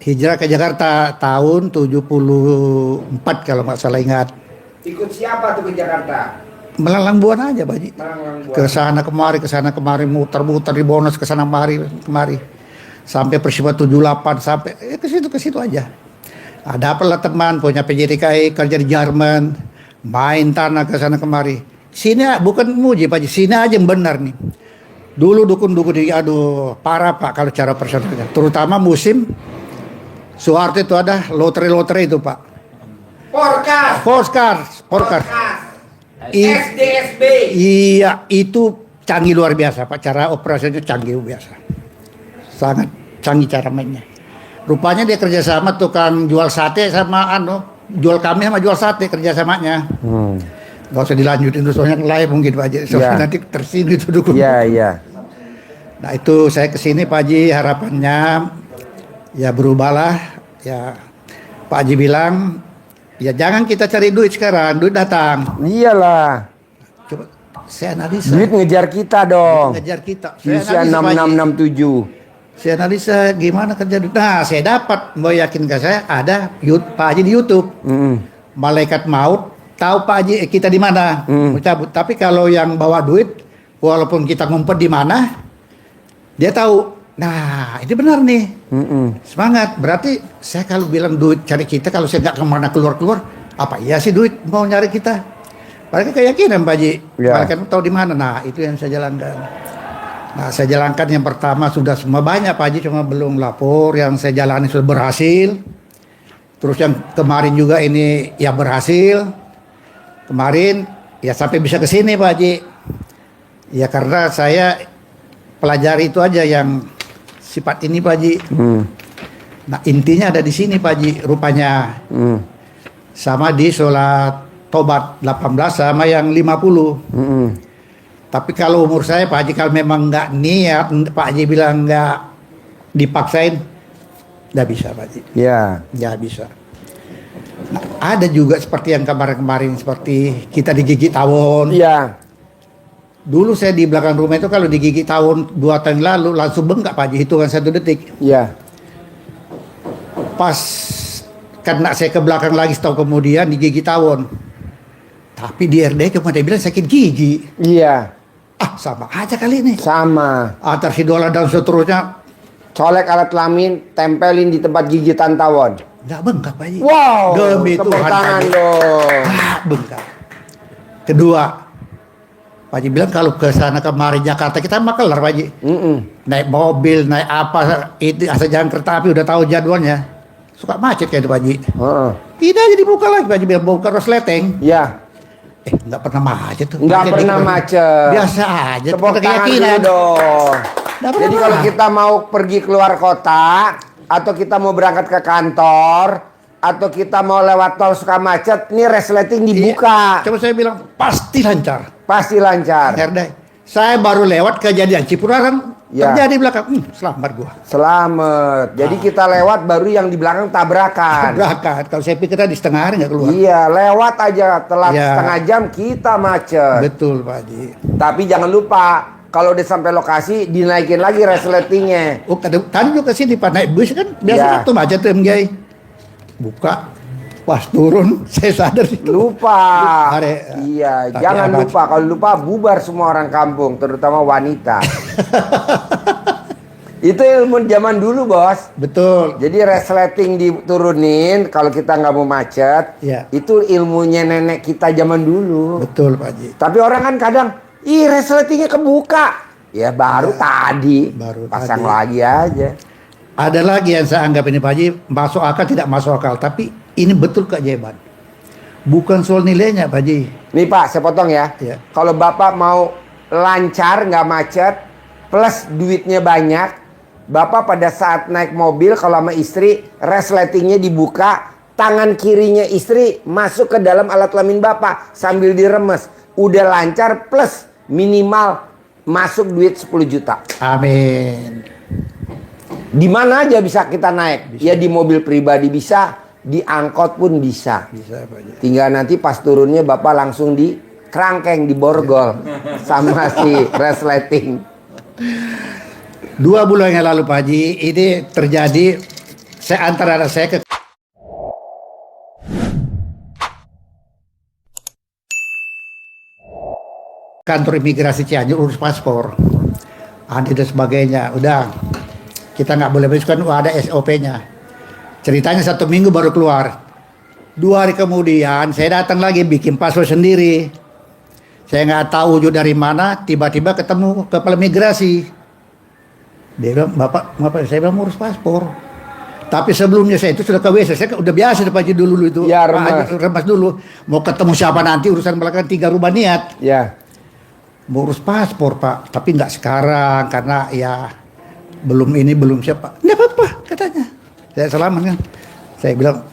Hijrah ke Jakarta tahun 74 kalau nggak salah ingat. Ikut siapa tuh ke Jakarta? Melalang buana aja, Pak Haji. Melanglang Buana. Ke sana kemari, muter-muter di bonus ke sana kemari. Sampai peristiwa 78 sampai ke situ aja. Ada apalah teman punya PJDKI kerja di Jerman, main tanah ke sana kemari. Sini bukan muji Pak Haji, sini aja yang benar nih. Dulu dukun-dukun ini aduh parah Pak kalau cara persyaratannya. Terutama musim Soeharto itu ada lotre itu Pak. Porkas. SDSB. Iya, itu canggih luar biasa Pak. Cara operasinya canggih biasa. Sangat canggih cara mainnya. Rupanya dia kerjasama tukang jual sate sama jual kami sama jual sate kerjasamanya. Gak usah dilanjutin terus soalnya live mungkin Pak Haji. Soalnya nanti tersini itu dukun. Iya. Nah itu saya kesini Pak Haji harapannya ya berubahlah ya. Pak Haji bilang ya jangan kita cari duit sekarang, duit datang. Iyalah. Coba saya analisa. Duit ngejar kita dong. Ngejar kita. Usia 6667. Saya analisa gimana kerja duit. Nah saya dapat, mau yakinkan saya ada Pak Haji di YouTube. Malaikat maut tahu Pak Haji kita di mana mau cabut. Tapi kalau yang bawa duit, walaupun kita ngumpet di mana, dia tahu. Nah ini benar nih. Semangat. Berarti saya kalau bilang duit cari kita, kalau saya nggak kemana keluar, apa iya sih duit mau nyari kita? Mereka keyakinan Pak Haji. Mereka tahu di mana. Nah itu yang saya jalankan. Nah saya jalankan yang pertama sudah semua banyak Pak Haji, cuma belum lapor. Yang saya jalani sudah berhasil. Terus yang kemarin juga ini ya berhasil. Kemarin ya sampai bisa ke sini Pak Haji. Ya karena saya pelajari itu aja yang sifat ini Pak Haji. Nah intinya ada di sini Pak Haji rupanya. Sama di sholat tobat 18 sama yang 50. Tapi kalau umur saya Pak Haji kalau memang nggak niat, Pak Haji bilang nggak dipaksain, nggak bisa Pak Haji. Iya. Nggak bisa. Nah, ada juga seperti yang kemarin-kemarin seperti kita digigit tawon. Iya. Dulu saya di belakang rumah itu kalau digigit tawon 2 tahun lalu langsung bengkak Pak Haji, hitungan 1 detik. Iya. Pas kena saya ke belakang lagi setahun kemudian digigit tawon. Tapi di RD cuma dia bilang sakit gigi. Iya. Sama aja kali ini. Sama. Antar sidola dan seterusnya. Colek alat kelamin, tempelin di tempat gigitan tawon. Nggak bengkak Pak Haji. Wow. Demi tepuk Tuhan tangan Pak Haji. dong. Bengkak. Kedua, Pak Haji bilang kalau ke sana kemari Jakarta kita mah kelar Pak Haji. Naik mobil, naik apa, itu asal jalan kereta api udah tahu jadwalnya. Suka macet kayak itu Pak Haji. Tidak aja dibuka lagi Pak Haji bilang buka resleting. Iya. Nggak pernah macet tuh. Nggak pernah macet. Biasa aja. Tepuk tangan dulu dong. Jadi kalau kita mau pergi keluar kota, atau kita mau berangkat ke kantor, atau kita mau lewat tol suka macet, ini resleting dibuka. Coba saya bilang pasti lancar. Pasti lancar. Herdai. Saya baru lewat kejadian Cipularang terjadi belakang. Selamat gua. Selamat. Jadi kita lewat baru yang di belakang tabrakan. Kalau saya pikir tadi setengah hari nggak keluar. Iya, lewat aja telat setengah jam kita macet. Betul Pak Haji. Tapi jangan lupa kalau udah sampai lokasi dinaikin lagi resletingnya. Tadi juga sini Pak naik bus kan biasa tuh macet tuh MGI. Buka. Pas turun saya sadar itu. Lupa. Iya, jangan lupa. Kalau lupa bubar semua orang kampung, terutama wanita. Itu ilmu zaman dulu bos. Betul. Jadi resleting diturunin kalau kita nggak mau macet. Itu ilmunya nenek kita zaman dulu. Betul Pak Haji. Tapi orang kan kadang, resletingnya kebuka. Ya baru tadi. Pasang lagi aja. Ada lagi yang saya anggap ini Pak Haji masuk akal tidak masuk akal, tapi ini betul keajaiban. Bukan soal nilainya Pak Haji. Nih Pak, saya potong ya. Kalau Bapak mau lancar nggak macet, plus duitnya banyak, Bapak pada saat naik mobil kalau sama istri, resletingnya dibuka, tangan kirinya istri masuk ke dalam alat kelamin Bapak sambil diremes. Udah lancar plus minimal masuk duit 10 juta. Amin. Di mana aja bisa kita naik. Ya di mobil pribadi bisa, di angkot pun bisa. Pak Haji. Tinggal nanti pas turunnya Bapak langsung di kerangkeng, di borgol sama si resleting. 2 bulan yang lalu Pak Haji, ini terjadi saya antar anak saya ke kantor imigrasi Cianjur urus paspor, anti dan sebagainya. Udah, kita nggak boleh masukkan, ada SOP-nya. Ceritanya 1 minggu baru keluar. 2 hari kemudian saya datang lagi bikin paspor sendiri. Saya nggak tahu wujud dari mana, tiba-tiba ketemu kepala imigrasi. Dia bilang, Bapak, saya bilang urus paspor. Tapi sebelumnya saya itu sudah ke WC, saya udah biasa Pak Haji dulu itu. Ya, remas. Remas dulu. Mau ketemu siapa nanti urusan belakang 3 rumah niat. Ya. Mau urus paspor Pak, tapi nggak sekarang karena ya belum siapa. Nggak apa-apa katanya. Saya selamat kan. Saya bilang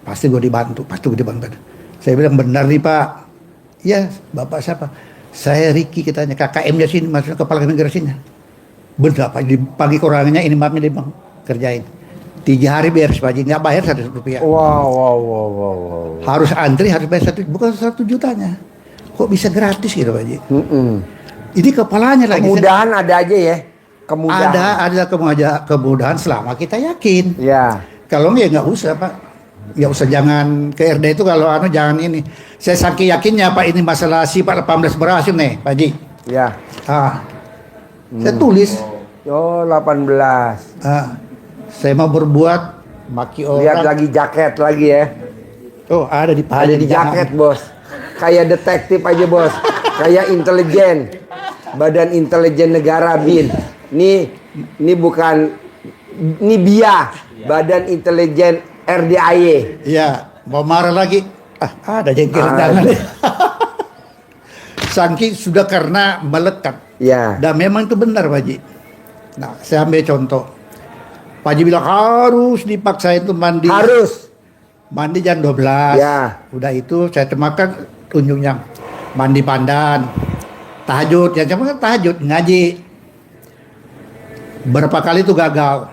pasti gue dibantu. Saya bilang benar nih Pak. Ya Bapak siapa? Saya Riki katanya, KKM-nya sini, maksudnya kepala imigrasinya. Benar Pak, dipagi orangnya ini maafnya dia bang kerjain. 3 hari beres Pak Haji, nggak bayar 100 rupiah. Wow. Harus antri, harus bayar bukan 1 jutanya. Kok bisa gratis gitu Pak Haji? Ini kepalanya lagi. Kemudahan ada aja ya. Kemudahan. Ada kemudahan selama kita yakin. Ya. Kalau nggak usah Pak. Ya usah, jangan ke RD itu kalau jangan ini. Saya saking yakinnya Pak ini masalah sifat 18 berhasil nih Pak Haji. Ya. Saya tulis. Oh 18. Saya mau berbuat maki orang. Lihat lagi jaket lagi ya. Oh ada di Ada di jaket bos. Kayak detektif aja bos. Kayak intelijen. Badan Intelijen Negara BIN. Ini bukan, ini BIA. Badan Intelijen RDIY. Iya, mau marah lagi. Ada jengkel tangan. Saking sudah karena melekat. Ya. Dan memang itu benar Pak Haji. Nah, saya ambil contoh. Pak Haji bilang harus dipaksa itu mandi. Harus. Mandi jam 12. Ya. Udah itu saya temakan tunjuknya. Mandi pandan. Tahajud, yang cuma tahajud, ngaji. Berapa kali itu gagal.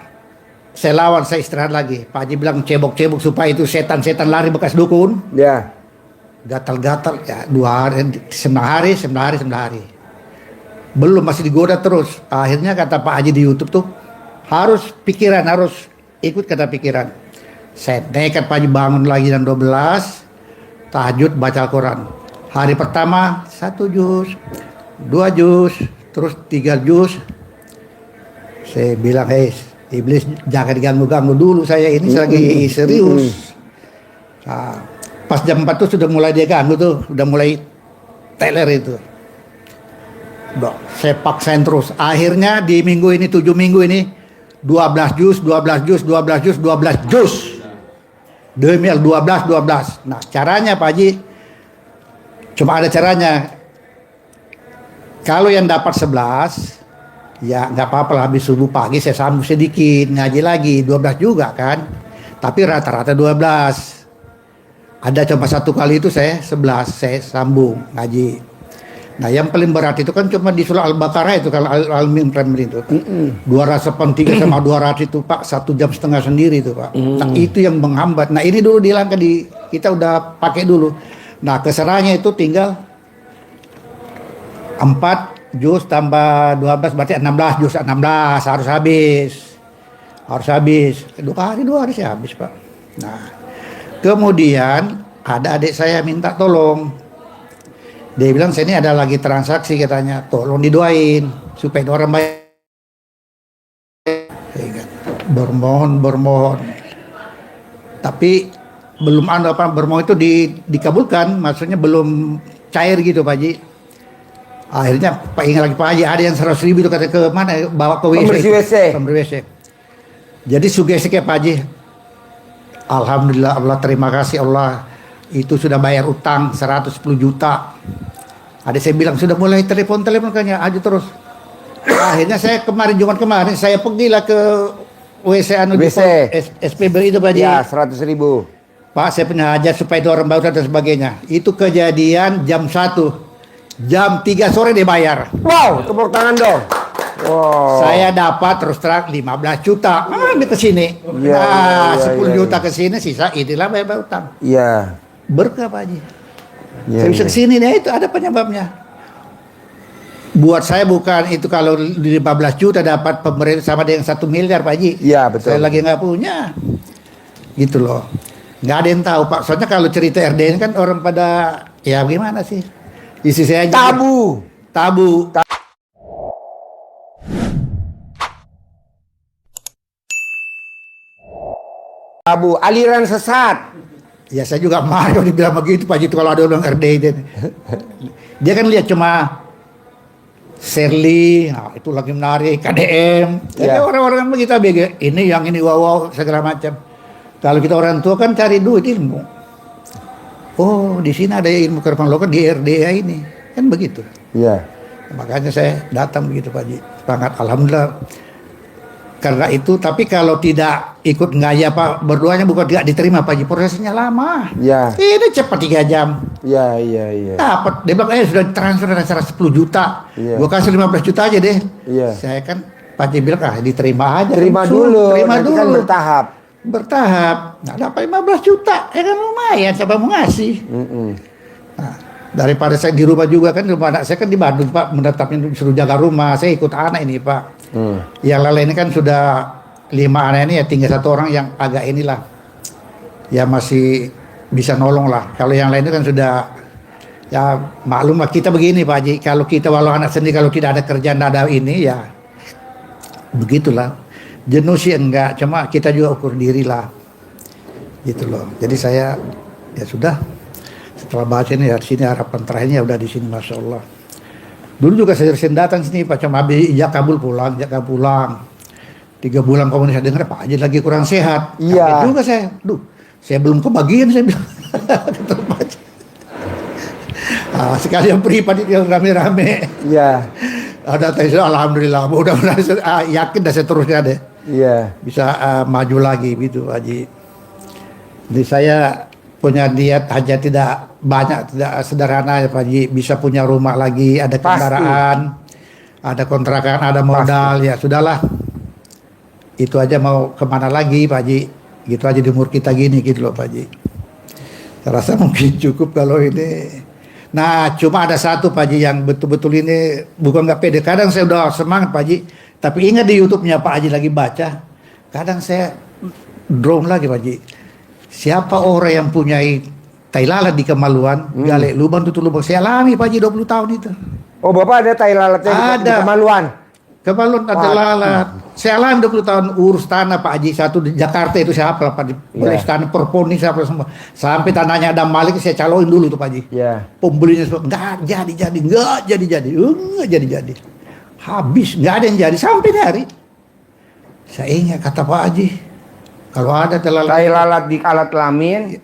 Saya lawan, saya istirahat lagi. Pak Haji bilang cebok-cebok supaya itu setan-setan lari bekas dukun. Ya. Gatal-gatal ya 2 hari, 9 hari. Belum, masih digoda terus. Akhirnya kata Pak Haji di YouTube tuh harus ikut kata pikiran. Saya nekat Pak Haji bangun lagi jam 12, tahajud baca Al-Quran. Hari pertama 1 juz, 2 juz, terus 3 juz. Saya bilang, iblis jangan diganggu-ganggu dulu, saya ini lagi serius. Nah, pas jam 4 tuh sudah mulai dia ganggu tuh, udah mulai teler itu. Udah, saya paksain terus. Akhirnya di minggu ini, 7 minggu ini 12 juz. Demi 12. Nah, caranya Pak Haji cuma ada caranya. Kalau yang dapat 11 ya nggak apa-apa lah, habis subuh pagi saya sambung sedikit, ngaji lagi 12 juga kan. Tapi rata-rata 12. Ada cuma 1 kali itu saya 11 saya sambung ngaji. Nah yang paling berat itu kan cuma di surah Al-Baqarah itu, kalau Al-Imran itu 283 sama 200 itu Pak 1,5 jam sendiri itu Pak. Nah itu yang menghambat. Nah ini dulu dihilangkan, kita udah pakai dulu. Nah keserahnya itu tinggal 4 juz tambah 12 berarti 16 juz, 16 harus habis 2 hari sih habis Pak. Nah kemudian ada adik saya minta tolong. Dia bilang, saya ini ada lagi transaksi katanya, tolong didoain supaya orang baik. Bermohon. Tapi belum ada apa, bermohon itu dikabulkan, maksudnya belum cair gitu Pak Haji. Akhirnya ingat lagi Pak Haji, ada yang 100.000 itu kata ke mana, bawa ke WC. Pembersih WC. Jadi sugesti ke Pak Haji. Alhamdulillah, Allah terima kasih Allah. Itu sudah bayar utang 110 juta. Ada saya bilang sudah mulai telepon kayaknya aja terus. Akhirnya saya Jumat kemarin saya pergilah ke WC SPB itu Pak Haji. Ya 100.000. Pak saya punya hajat supaya itu orang baru dan sebagainya. Itu kejadian jam 1. Jam 3 sore dia bayar. Wow, tepuk tangan dong. Wow. Saya dapat terus terang 15 juta. Ambil ke sini. Ya, 10 juta ke sini, sisa inilah bayar utang. Iya. Berkah Pak Haji. Ya, Saya bisa kesini nih, itu ada penyebabnya. Buat saya bukan itu kalau 15 juta dapat pemerintah sama dengan 1 miliar Pak Haji. Iya, betul. Saya lagi nggak punya. Gitu loh. Nggak ada yang tahu Pak. Soalnya kalau cerita RD ini kan orang pada ya gimana sih? Isi saya aja. Tabu. Tabu, aliran sesat. Ya saya juga marah dibilang begitu Pak Haji itu kalau ada orang RD itu. Dia kan lihat cuma Shirley, nah, itu lagi menarik, KDM. Jadi Ya. orang-orang begitu BG, ini yang ini wow segala macam. Kalau kita orang tua kan cari duit ilmu. Oh, di sini ada ilmu kearifan lokal di RDA ini. Kan begitu. Iya. Makanya saya datang begitu Pak Haji. Sangat alhamdulillah. Karena itu, tapi kalau tidak ikut ngaya Pak, berduanya bukan tidak diterima Pak Haji, prosesnya lama. Ya. Ini cepat 3 jam. Iya. Dapat, dia bilang, sudah transfer acara 10 juta. Iya. Gua kasih 15 juta aja deh. Iya. Saya kan, Pak Haji bilang, diterima aja. Terima langsung. dulu. Terima Nanti dulu. kan bertahap. Bertahap. Nah, dapat 15 juta. Ya kan lumayan, siapa mau ngasih. Nah, daripada saya di rumah juga kan, rumah anak saya kan di Bandung Pak, menetapnya suruh jaga rumah. Saya ikut anak ini Pak. Yang lain ini kan sudah 5 anak ini ya, tinggal 1 orang yang agak inilah. Ya masih bisa nolong lah. Kalau yang lain itu kan sudah, ya maklum lah kita begini Pak Haji. Kalau kita walau anak sendiri, kalau tidak ada kerjaan, tidak ada ini ya begitulah. Jenuh sih enggak, cuma kita juga ukur diri lah. Gitu loh. Jadi saya ya sudah, setelah bahas ini ya sini harapan terakhirnya udah di sini Masya Allah. Dulu juga saya sering datang sini Pak, cuma habis ijak kabul pulang. 3 bulan komunis saya dengar Pak Haji lagi kurang sehat. Iya. Kaget juga saya belum kebagian saya bilang. Kata Pak Haji. Sekali yang pribadi yang rame-rame. Iya. Ada tes, alhamdulillah. Mudah-mudahan yakin dah saya terusnya deh. Iya. Bisa maju lagi gitu Pak Haji. Jadi saya punya niat hanya tidak banyak, tidak sederhana ya Pak Haji, bisa punya rumah lagi, ada kendaraan, ada kontrakan, ada modal. Pasti. Ya sudahlah, itu aja mau kemana lagi Pak Haji, gitu aja di umur kita gini gitu loh Pak Haji. Saya rasa mungkin cukup kalau ini. Nah cuma ada satu Pak Haji yang betul-betul ini bukan nggak pede, kadang saya udah semangat Pak Haji, tapi ingat di YouTube-nya Pak Haji lagi baca, kadang saya drone lagi Pak Haji. Siapa orang yang punya tai lalat di kemaluan, gali lubang tutup lubang. Saya alami Pak Haji 20 tahun itu. Oh Bapak ada tai lalatnya di kemaluan? Kemaluan ada lalat. Saya alami 20 tahun urus tanah Pak Haji. Satu di Jakarta itu saya hafal Pak Haji. Boleh tanah perponi saya hafal semua. Sampai tanahnya ada Malik saya caloin dulu tuh Pak Haji. Iya. Pembelinya semua nggak jadi. Habis nggak ada yang jadi sampai hari. Saya ingat kata Pak Haji. Kalau ada tai lalat di alat kelamin,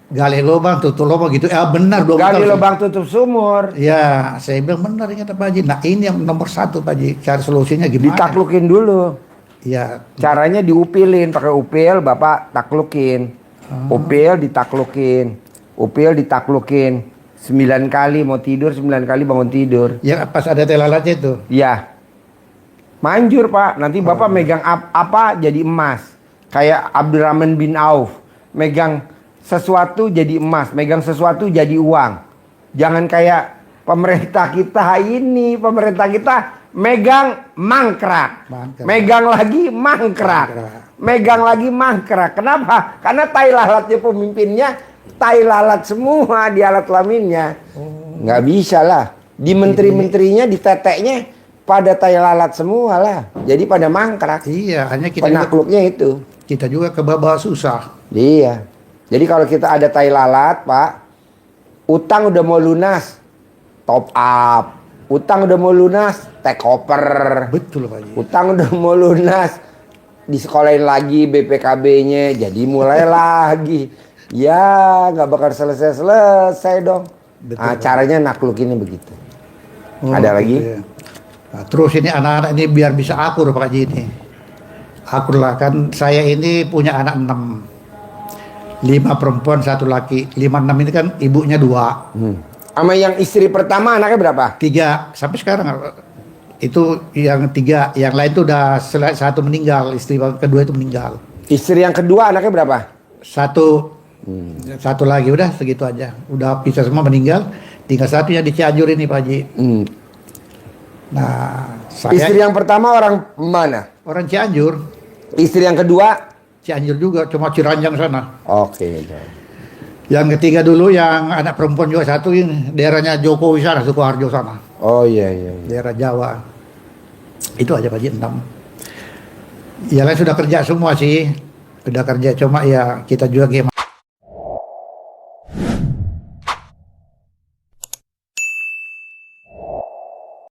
gali lubang, tutup lubang gitu. Ya benar dong. Gali lubang tutup sumur. Ya, saya bilang benar ingat Pak Haji. Nah ini yang nomor 1 Pak Haji. Cari solusinya gimana? Ditaklukin dulu. Ya. Caranya diupilin, pakai upil, Bapak taklukin. Upil ditaklukin. 9 kali mau tidur, 9 kali bangun tidur. Ya pas ada tai lalatnya itu. Iya. Manjur Pak. Nanti Bapak megang apa jadi emas. Kayak Abdurrahman bin Auf, megang sesuatu jadi emas, megang sesuatu jadi uang. Jangan kayak pemerintah kita ini, pemerintah kita megang mangkrak. Megang lagi mangkrak. Megang lagi mangkrak. Kenapa? Karena tai lalatnya pemimpinnya, tai lalat semua di alat kelaminnya. Nggak bisa lah. Di menteri-menterinya, di teteknya, pada tai lalat semua lah. Jadi pada mangkrak. Iya, hanya kita penakluknya itu. Kita juga kebawa susah. Iya. Jadi kalau kita ada tai lalat, Pak, utang udah mau lunas, top up. Utang udah mau lunas, take over. Betul Pak Haji. Utang udah mau lunas, disekolahin lagi BPKB-nya, jadi mulai lagi. Ya, nggak bakal selesai dong. Betul, nah, caranya naklukinnya begitu. Gitu Ada lagi? ya. Nah, terus ini anak-anak ini biar bisa akur Pak Haji ini. Akur lah kan saya ini punya anak 6. 5 perempuan 1 laki. 5-6 ini kan ibunya 2. Sama yang istri pertama anaknya berapa? 3 sampai sekarang. Itu yang 3, yang lain itu udah 1 meninggal, istri kedua itu meninggal. Istri yang kedua anaknya berapa? 1. 1 lagi udah segitu aja. Udah pisah semua meninggal. Tinggal 1 yang di Cianjur ini Pak Haji. Nah, saya Istri yang pertama orang mana? orang Cianjur. Istri yang kedua? Cianjur juga, cuma Ciranjang sana. Oke. Yang ketiga dulu yang anak perempuan juga satu ini daerahnya Jokowi sana, Sukoharjo sana. Oh iya. Daerah Jawa. Itu aja Pak Haji 6. Ya lain sudah kerja semua sih. Sudah kerja cuma ya kita juga gimana.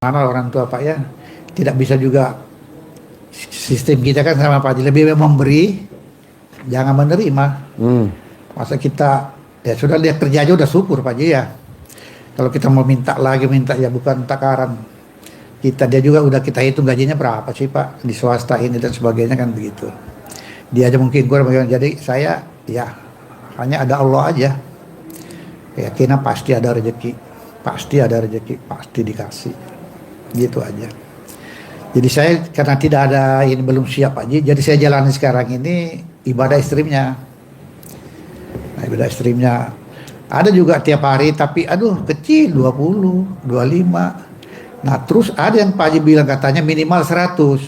Mana orang tua Pak ya tidak bisa juga, sistem kita kan sama Pak Haji lebih memberi jangan menerima. Masa kita ya sudah lihat kerja aja udah syukur Pak Haji ya. Kalau kita mau minta lagi minta ya bukan takaran. Dia juga udah kita hitung gajinya berapa sih Pak di swasta ini dan sebagainya kan begitu. Dia aja mungkin kurang, jadi saya ya hanya ada Allah aja. Keyakinan pasti ada rezeki, pasti dikasih. Gitu aja. Jadi saya karena tidak ada ini belum siap aja, jadi saya jalani sekarang ini ibadah ekstrimnya. Nah, ibadah ekstrimnya ada juga tiap hari tapi aduh kecil 20, 25. Nah terus ada yang Pak Haji bilang katanya minimal 100.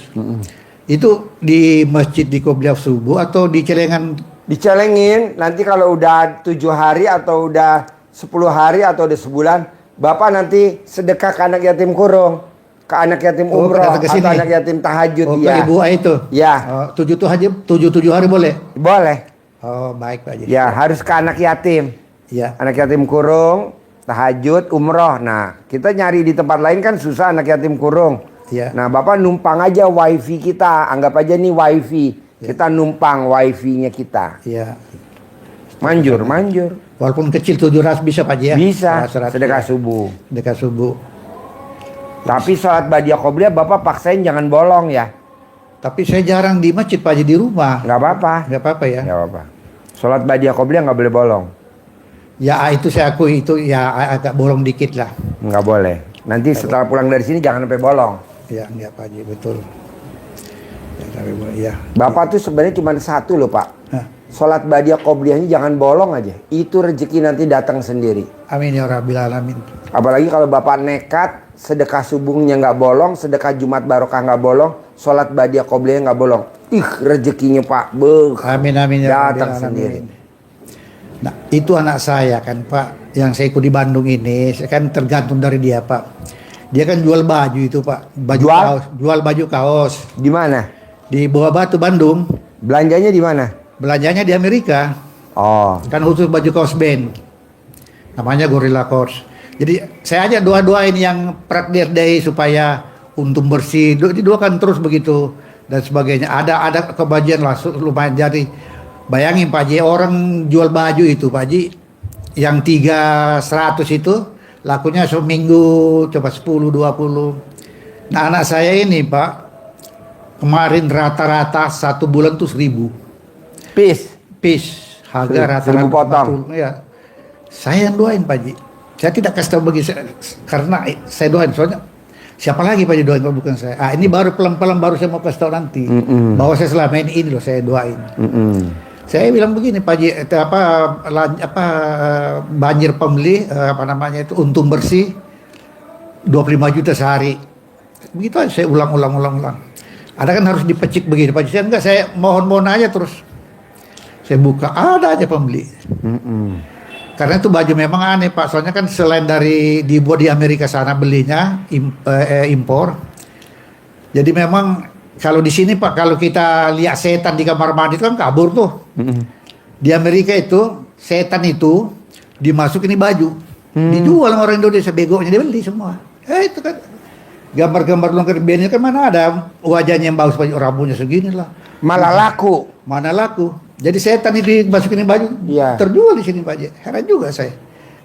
Itu di masjid di Qobliyah subuh atau di celengan? Dicelengin, nanti kalau udah 7 hari atau udah 10 hari atau udah sebulan, Bapak nanti sedekah ke anak yatim kurung, ke anak yatim umroh, atau anak yatim tahajud. Oh, ya. Ibu itu? Ya. Oh, 7 hari boleh? Boleh. Oh baik Pak Haji. Ya harus ke anak yatim. Ya. Anak yatim kurung, tahajud, umroh. Nah kita nyari di tempat lain kan susah anak yatim kurung. Ya. Nah Bapak numpang aja wifi kita, anggap aja nih wifi. Kita numpang wifi-nya kita. Iya. Manjur. Walaupun kecil 700 bisa Pak Haji ya? Bisa, 100, sedekah ya. subuh. Sedekah subuh. Tapi sholat badiah qobliyah Bapak paksain jangan bolong ya. Tapi saya jarang di masjid Pak Haji, di rumah. Nggak apa-apa. Nggak apa-apa ya? Nggak apa-apa. Sholat badiah qobliyah nggak boleh bolong. Ya itu saya akui itu ya agak bolong dikit lah. Nggak boleh. Nanti setelah pulang dari sini jangan sampai bolong. Ya enggak Pak Haji, betul. Ya, tapi boleh, ya. Bapak tuh sebenarnya cuma satu loh Pak. Hah. Sholat badiah qobliyahnya jangan bolong aja. Itu rezeki nanti datang sendiri. Amin ya Rabbil Alamin. Apalagi kalau Bapak nekat, sedekah subuhnya nggak bolong, sedekah Jumat Barokah nggak bolong, sholat badiah qobliyah nggak bolong. Rezekinya Pak, Amin amin ya Rabbil datang Alamin. sendiri. Nah itu anak saya kan Pak, yang saya ikut di Bandung ini, saya kan tergantung dari dia Pak. Dia kan jual baju itu Pak, jual baju kaos. Di mana? Di Bawah Batu Bandung. Belanjanya di mana? Belanjanya di Amerika. Oh. Kan khusus baju kaos band. Namanya Gorilla Course. Jadi saya aja doain yang Pratdir Day supaya untung bersih, didoakan terus begitu dan sebagainya. Ada kebajian lah lumayan. Jadi bayangin Pak Haji, orang jual baju itu Pak Haji yang 300 itu lakunya seminggu coba 10-20. Nah anak saya ini Pak kemarin rata-rata 1 bulan tuh 1.000 piece harga rata-rata 1.000 potong. Ya. Saya yang doain Pak Haji. Saya tidak kasih tahu bagi saya, karena saya doain soalnya siapa lagi Pak Haji doain kalau bukan saya. Ini baru pelan-pelan baru saya mau kasih tahu nanti bahwa saya selama ini loh saya doain. Saya bilang begini Pak Haji, banjir pembeli itu untung bersih 25 juta sehari. Begitu aja saya ulang. Ada kan harus dipecik begini Pak Haji. Saya enggak, saya mohon aja terus. Saya buka ada aja pembeli. Karena itu baju memang aneh Pak, soalnya kan selain dari dibuat di Amerika sana belinya impor. Jadi memang kalau di sini Pak, kalau kita lihat setan di kamar mandi itu kan kabur tuh. Di Amerika itu setan itu dimasukin di baju, dijual sama orang Indonesia, begonya dia beli semua. Itu kan gambar-gambar longgar bandnya kan mana ada wajahnya yang bagus, rambutnya segini lah. Malah laku. Mana laku. Jadi setan itu dimasukin di baju, terjual di sini Pak Haji. Heran juga saya.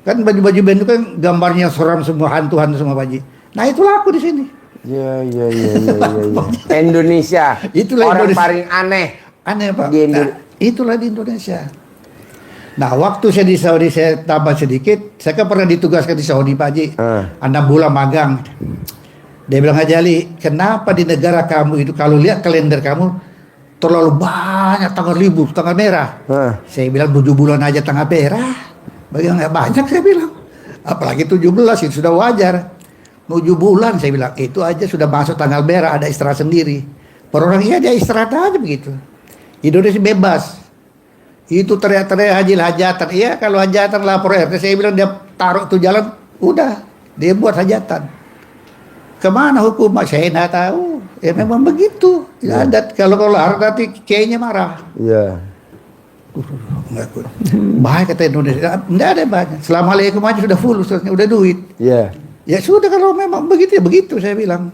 Kan baju-baju band itu kan gambarnya seram semua, hantu-hantu semua Pak Haji. Nah itu laku di sini. Iya. Indonesia. Itulah orang Indonesia. paling aneh. Aneh Pak. Nah, itulah di Indonesia. Nah waktu saya di Saudi saya tambah sedikit. Saya kan pernah ditugaskan di Saudi Pak Haji. 6 bulan magang. Dia bilang aja Ali, kenapa di negara kamu itu kalau lihat kalender kamu terlalu banyak tanggal libur, tanggal merah. Saya bilang 7 bulan aja tanggal merah. Bagaimana nggak banyak saya bilang. Apalagi 17 itu sudah wajar. 7 bulan saya bilang, itu aja sudah masuk tanggal merah, ada istirahat sendiri. Per orang iya dia istirahat aja begitu. Indonesia bebas. Itu teriak-teriak hajatan. Iya kalau hajatan lapor RT, saya bilang dia taruh tuh jalan, udah dia buat hajatan. Kemana hukum? Saya nggak tahu. Ya memang begitu. Ya, adat kalau larang nanti kayaknya marah. Iya. Bahaya kata Indonesia. Enggak ada banyak. Assalamualaikum aja sudah full, udah duit. Iya. Ya sudah kalau memang begitu ya begitu saya bilang.